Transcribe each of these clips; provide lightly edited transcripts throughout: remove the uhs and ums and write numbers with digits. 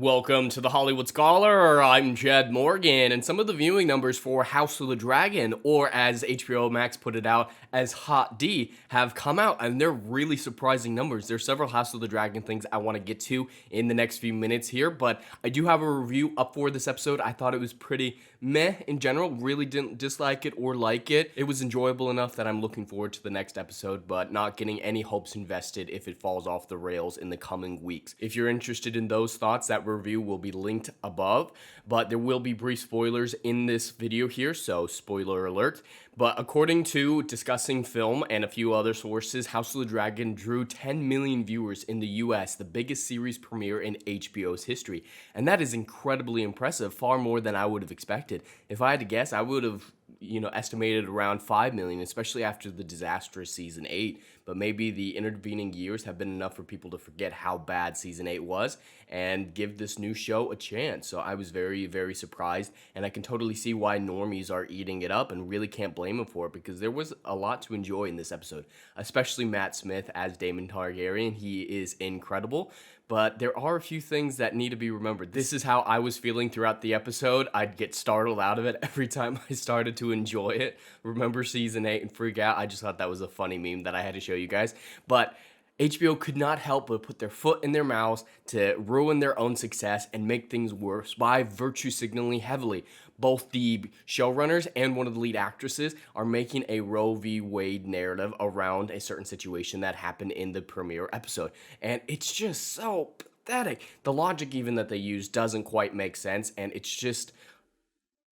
Welcome to the Hollywood Scholar. I'm Jed Morgan, and some of the viewing numbers for House of the Dragon, or as HBO Max put it out, as Hot D, have come out, and they're really surprising numbers. There's several House of the Dragon things I want to get to in the next few minutes here, but I do have a review up for this episode. I thought it was pretty meh in general, really didn't dislike it or like it. It was enjoyable enough that I'm looking forward to the next episode, but not getting any hopes invested if it falls off the rails in the coming weeks. If you're interested in those thoughts, that review will be linked above, but there will be brief spoilers in this video here, so spoiler alert. But according to Discussing Film and a few other sources, House of the Dragon drew 10 million viewers in the US, the biggest series premiere in HBO's history. And that is incredibly impressive, far more than I would have expected. If I had to guess, I would have estimated around 5 million, especially after the disastrous season 8. But maybe the intervening years have been enough for people to forget how bad season 8 was and give this new show a chance. So I was very, very surprised, and I can totally see why normies are eating it up and really can't blame them for it, because there was a lot to enjoy in this episode, especially Matt Smith as Daemon Targaryen. He is incredible. But there are a few things that need to be remembered. This is how I was feeling throughout the episode. I'd get startled out of it every time I started to enjoy it. Remember season 8 and freak out? I just thought that was a funny meme that I had to show you guys. But HBO could not help but put their foot in their mouths to ruin their own success and make things worse by virtue signaling heavily. Both the showrunners and one of the lead actresses are making a Roe v. Wade narrative around a certain situation that happened in the premiere episode. And it's just so pathetic. The logic even that they use doesn't quite make sense, and it's just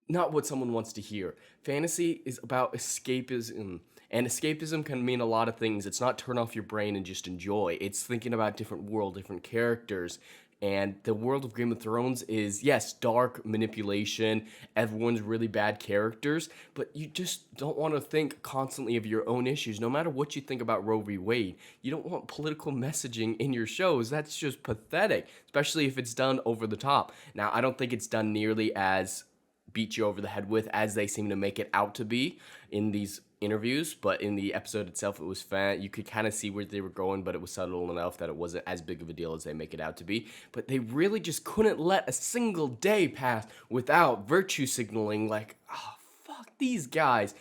not what someone wants to hear. Fantasy is about escapism. And escapism can mean a lot of things. It's not turn off your brain and just enjoy. It's thinking about different world, different characters. And the world of Game of Thrones is, yes, dark, manipulation, everyone's really bad characters, but you just don't want to think constantly of your own issues. No matter what you think about Roe v. Wade, you don't want political messaging in your shows. That's just pathetic, especially if it's done over the top. Now, I don't think it's done nearly as beat you over the head with as they seem to make it out to be in these interviews, but in the episode itself, it was fun. You could kind of see where they were going, but it was subtle enough that it wasn't as big of a deal as they make it out to be. But they really just couldn't let a single day pass without virtue signaling, like, oh, fuck these guys.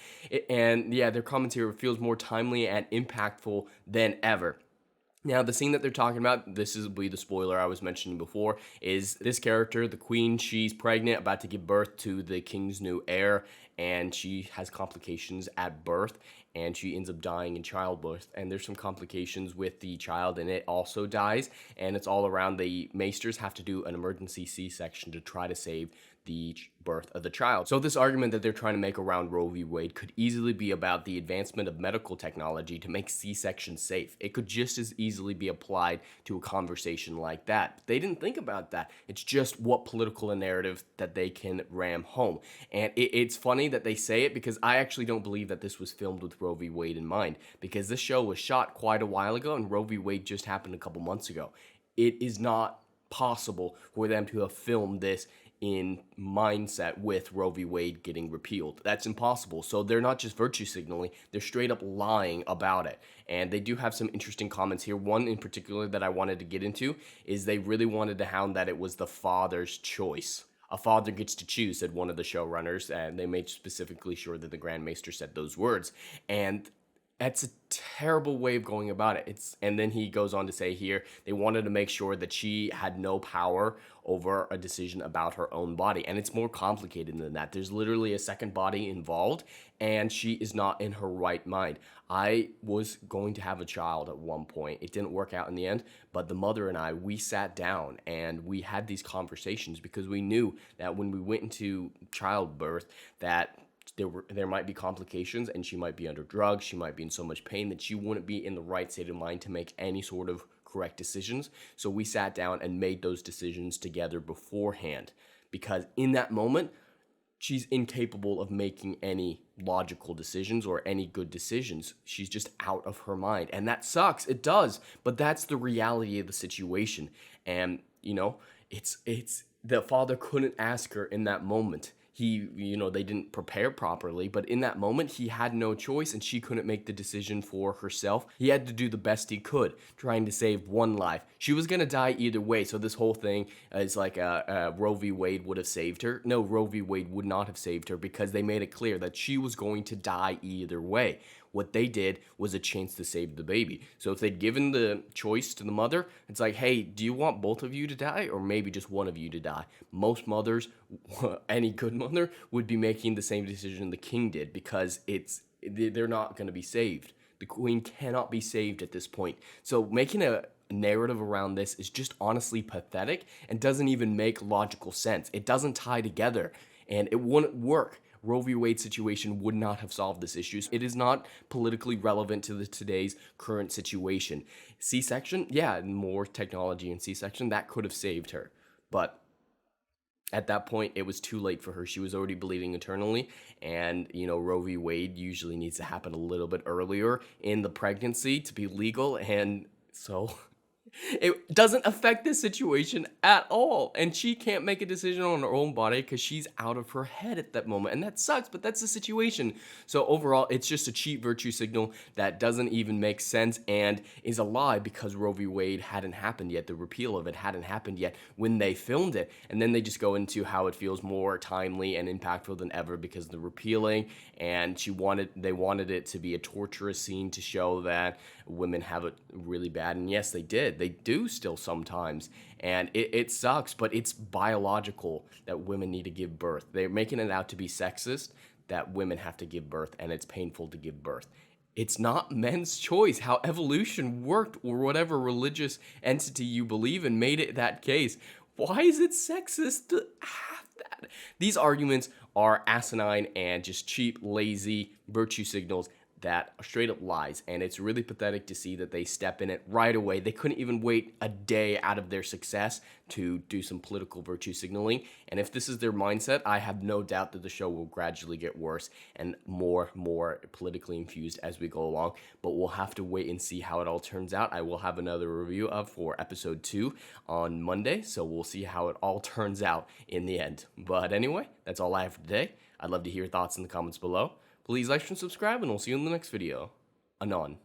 And yeah, their commentary feels more timely and impactful than ever. Now, the scene that they're talking about, this will be the spoiler I was mentioning before, is this character, the queen, she's pregnant, about to give birth to the king's new heir, and she has complications at birth, and she ends up dying in childbirth. And there's some complications with the child, and it also dies, and it's all around. The maesters have to do an emergency C-section to try to save the birth of the child. So this argument that they're trying to make around Roe v. Wade could easily be about the advancement of medical technology to make C-section safe. It could just as easily be applied to a conversation like that. But they didn't think about that. It's just what political narrative that they can ram home. And it's funny that they say it, because I actually don't believe that this was filmed with Roe v. Wade in mind, because this show was shot quite a while ago and Roe v. Wade just happened a couple months ago. It is not possible for them to have filmed this in mindset with Roe v. Wade getting repealed. That's impossible. So they're not just virtue signaling, they're straight up lying about it. And they do have some interesting comments here. One in particular that I wanted to get into is they really wanted to hound that it was the father's choice. A father gets to choose, said one of the showrunners, and they made specifically sure that the Grand Maester said those words. And that's a terrible way of going about it. And then he goes on to say here, they wanted to make sure that she had no power over a decision about her own body. And it's more complicated than that. There's literally a second body involved, and she is not in her right mind. I was going to have a child at one point. It didn't work out in the end, but the mother and I, we sat down and we had these conversations, because we knew that when we went into childbirth that there might be complications, and she might be under drugs, she might be in so much pain that she wouldn't be in the right state of mind to make any sort of correct decisions. So we sat down and made those decisions together beforehand, because in that moment, she's incapable of making any logical decisions or any good decisions. She's just out of her mind. And that sucks. It does. But that's the reality of the situation. And, it's the father couldn't ask her in that moment. they didn't prepare properly, but in that moment he had no choice and she couldn't make the decision for herself. He had to do the best he could, trying to save one life. She was gonna die either way, so this whole thing is like Roe v. Wade would have saved her. No, Roe v. Wade would not have saved her because they made it clear that she was going to die either way. What they did was a chance to save the baby. So if they'd given the choice to the mother, it's like, hey, do you want both of you to die or maybe just one of you to die? Most mothers, any good mother, would be making the same decision the king did because they're not going to be saved. The queen cannot be saved at this point. So making a narrative around this is just honestly pathetic and doesn't even make logical sense. It doesn't tie together and it wouldn't work. Roe v. Wade situation would not have solved this issue. It is not politically relevant to today's current situation. C-section, yeah, more technology in C-section, that could have saved her. But at that point, it was too late for her. She was already bleeding internally, and Roe v. Wade usually needs to happen a little bit earlier in the pregnancy to be legal, and so it doesn't affect this situation at all. And she can't make a decision on her own body because she's out of her head at that moment. And that sucks, but that's the situation. So overall, it's just a cheap virtue signal that doesn't even make sense and is a lie because Roe v. Wade hadn't happened yet. The repeal of it hadn't happened yet when they filmed it. And then they just go into how it feels more timely and impactful than ever because of the repealing. And they wanted it to be a torturous scene to show that women have it really bad. And yes, they did. They do still sometimes. And it sucks, but it's biological that women need to give birth. They're making it out to be sexist that women have to give birth and it's painful to give birth. It's not men's choice. How evolution worked or whatever religious entity you believe in made it that case. Why is it sexist to have that? These arguments are asinine and just cheap, lazy virtue signals that are straight up lies, and it's really pathetic to see that they step in it right away. They couldn't even wait a day out of their success to do some political virtue signaling, and if this is their mindset, I have no doubt that the show will gradually get worse and more politically infused as we go along, but we'll have to wait and see how it all turns out. I will have another review for episode 2 on Monday, so we'll see how it all turns out in the end. But anyway, that's all I have for today. I'd love to hear your thoughts in the comments below. Please like and subscribe, and we'll see you in the next video. Anon.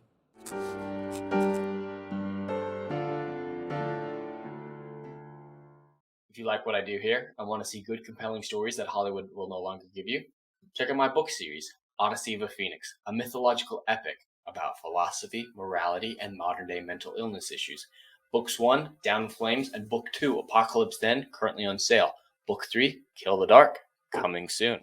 If you like what I do here and want to see good, compelling stories that Hollywood will no longer give you, check out my book series, Odyssey of a Phoenix, a mythological epic about philosophy, morality, and modern-day mental illness issues. Books 1, Down in Flames, and Book 2, Apocalypse Then, currently on sale. Book 3, Kill the Dark, coming soon.